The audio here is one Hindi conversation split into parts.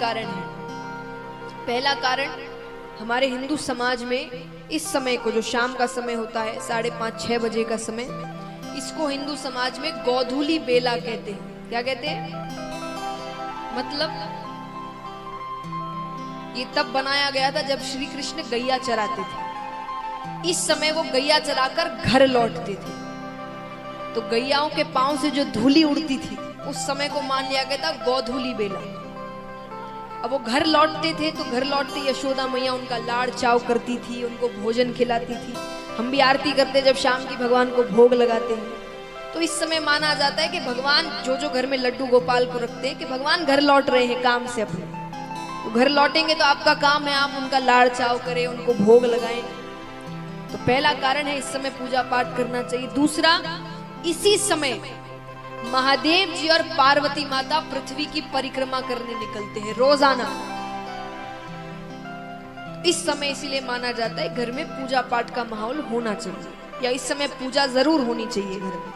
कारण है। पहला कारण, हमारे हिंदू समाज में इस समय को, जो शाम का समय होता है 5:30-6 बजे का समय, इसको हिंदू समाज में गोधूली बेला कहते हैं। क्या कहते हैं? मतलब ये तब बनाया गया था जब श्री कृष्ण गैया चराते थे। इस समय वो गैया चराकर घर लौटते थे, तो गैयाओं के पांव से जो धूली उड़ती थी उस समय को मान लिया गया था गोधूली बेला। अब वो घर लौटते थे तो घर लौटते यशोदा मैया उनका लाड़ चाव करती थी, उनको भोजन खिलाती थी। हम भी आरती करते जब शाम की भगवान को भोग लगाते हैं, तो इस समय माना जाता है कि भगवान जो घर में लड्डू गोपाल को रखते हैं कि भगवान घर लौट रहे हैं काम से अपने, तो घर लौटेंगे तो आपका काम है आप उनका लाड़ चाव करें, उनको भोग लगाएं। तो पहला कारण है इस समय पूजा पाठ करना चाहिए। दूसरा, इसी समय महादेव जी और पार्वती माता पृथ्वी की परिक्रमा करने निकलते हैं रोजाना। इस समय इसीलिए माना जाता है घर में पूजा पाठ का माहौल होना चाहिए, या इस समय पूजा जरूर होनी चाहिए घर में।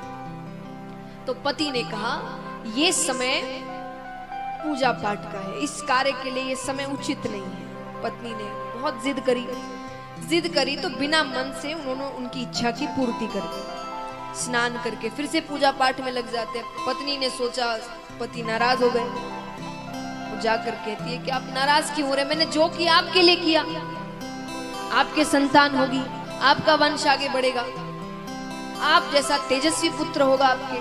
तो पति ने कहा ये समय पूजा पाठ का है, इस कार्य के लिए ये समय उचित नहीं है। पत्नी ने बहुत जिद करी तो बिना मन से उन्होंने उनकी इच्छा की पूर्ति कर दी। स्नान करके फिर से पूजा पाठ में लग जाते हैं। पत्नी ने सोचा, पति नाराज हो गए, वो जाकर कहती है कि आप नाराज क्यों हो रहे? मैंने जो किया आपके लिए किया, आपके संतान होगी, आपका वंश आगे बढ़ेगा, आप जैसा तेजस्वी पुत्र होगा आपके।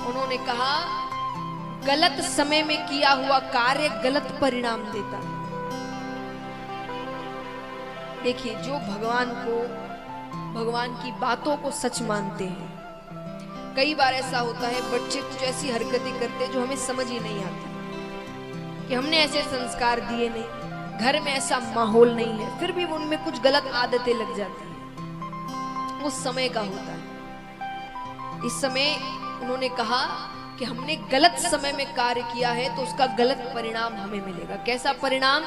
उन्होंने कहा गलत समय में किया हुआ कार्य गलत परिणाम देता है। देखिए, जो भगवान की बातों को सच मानते हैं, कई बार ऐसा होता है बच्चे कुछ ऐसी हरकतें करते हैं जो हमें समझ ही नहीं आती, कि हमने ऐसे संस्कार दिए नहीं, घर में ऐसा माहौल नहीं है, फिर भी उनमें कुछ गलत आदतें लग जाती हैं। उस समय का होता है। इस समय उन्होंने कहा कि हमने गलत समय में कार्य किया है तो उसका गलत परिणाम हमें मिलेगा। कैसा परिणाम?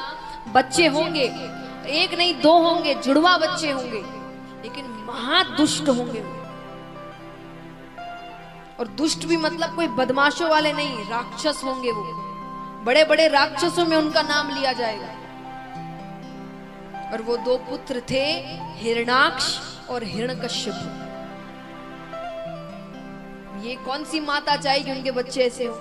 बच्चे होंगे, एक नहीं दो होंगे, जुड़वा बच्चे होंगे, लेकिन महादुष्ट होंगे। और दुष्ट भी मतलब कोई बदमाशों वाले नहीं, राक्षस होंगे। वो बड़े बड़े राक्षसों में उनका नाम लिया जाएगा। और वो 2 पुत्र थे, हिरणाक्ष और हिरण्यकश्यप। ये कौन सी माता चाहेगी उनके बच्चे ऐसे हो?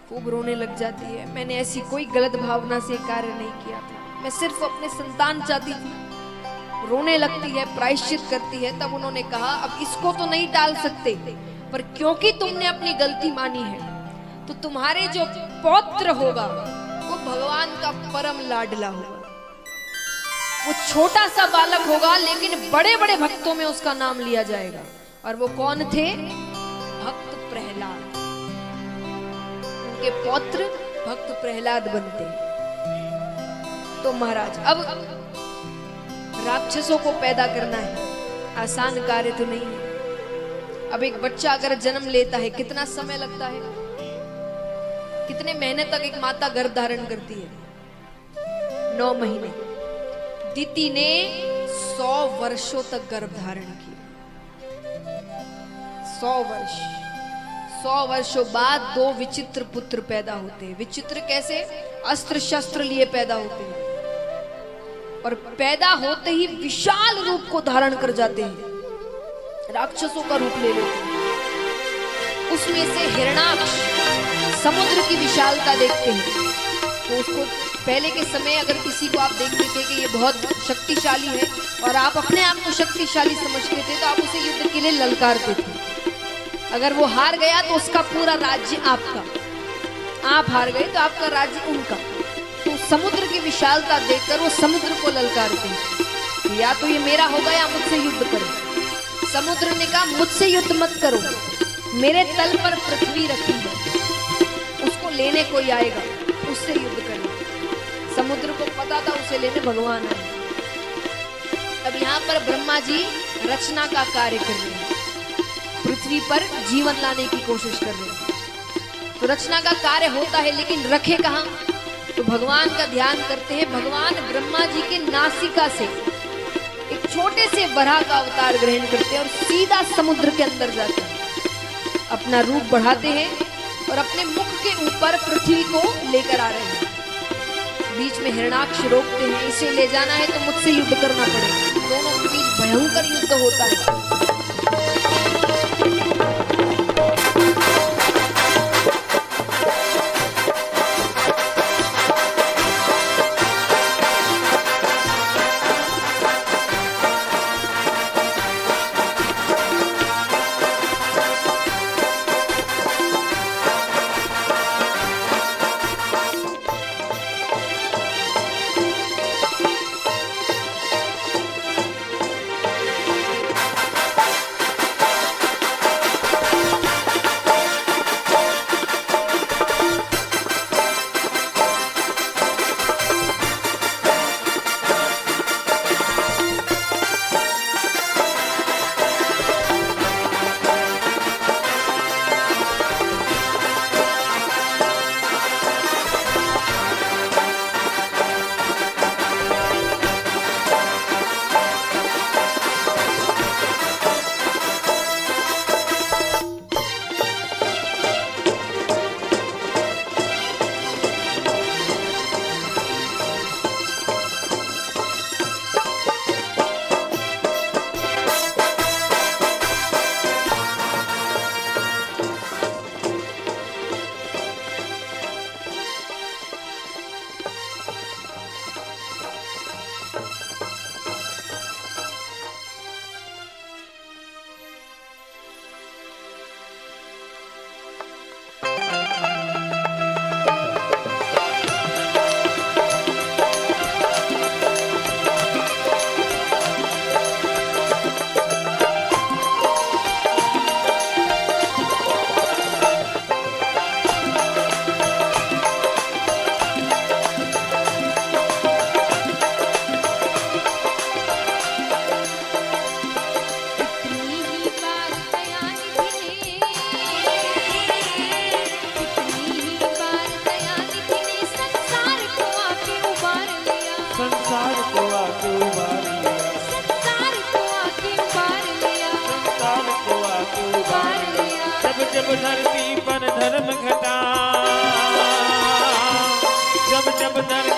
खूब रोने लग जाती है। मैंने ऐसी कोई गलत भावना से कार्य नहीं किया था, मैं सिर्फ अपने संतान चाहती थी। रोने लगती है, प्रायश्चित करती है। तब उन्होंने कहा अब इसको तो नहीं टाल सकते, पर क्योंकि तुमने अपनी गलती मानी है तो तुम्हारे जो पौत्र होगा वो भगवान का परम लाडला होगा। वो छोटा सा बालक होगा लेकिन बड़े बड़े भक्तों में उसका नाम लिया जाएगा। और वो कौन थे? भक्त प्रहलाद। उनके पौत्र भक्त प्रहलाद बनते हैं। तो महाराज, अब राक्षसों को पैदा करना है, आसान कार्य तो नहीं है। अब एक बच्चा अगर जन्म लेता है कितना समय लगता है? कितने महीने तक एक माता गर्भ धारण करती है? 9 महीने। दिति ने 100 वर्षों तक गर्भ धारण किया। 100 वर्षों बाद 2 विचित्र पुत्र पैदा होते हैं। विचित्र कैसे? अस्त्र शस्त्र लिए पैदा होते हैं, और पैदा होते ही विशाल रूप को धारण कर जाते हैं, राक्षसों का रूप ले लेते हैं। उसमें से हिरणाक्ष समुद्र की विशालता देखते हैं, तो उसको पहले के समय अगर किसी को आप देखते थे कि ये बहुत शक्तिशाली है और आप अपने आप को शक्तिशाली समझते थे, तो आप उसे युद्ध के लिए ललकारते थे। अगर वो हार गया तो उसका पूरा राज्य आपका, आप हार गए तो आपका राज्य उनका। तो समुद्र की विशालता देखकर वो समुद्र को ललकारते हैं, या तो ये मेरा होगा या मुझसे युद्ध करो। समुद्र ने कहा मुझसे युद्ध मत करो, मेरे तल पर पृथ्वी रखी है, उसको लेने कोई आएगा, उससे युद्ध करें। समुद्र को पता था उसे लेने भगवान आए। अब यहाँ पर ब्रह्मा जी रचना का कार्य कर रहे हैं, पृथ्वी पर जीवन लाने की कोशिश कर रहे हैं। तो रचना का कार्य होता है, लेकिन रखे कहाँ? तो भगवान का ध्यान करते हैं। भगवान ब्रह्मा जी के नासिका से एक छोटे से वराह का अवतार ग्रहण करते हैं और सीधा समुद्र के अंदर जाते हैं, अपना रूप बढ़ाते हैं और अपने मुख के ऊपर पृथ्वी को लेकर आ रहे हैं। बीच में हिरणाक्ष रोकते हैं, इसे ले जाना है तो मुझसे युद्ध करना पड़ेगा। दोनों के बीच भयंकर युद्ध होता है। जब धरती पर धर्म घटा, जब जब धरती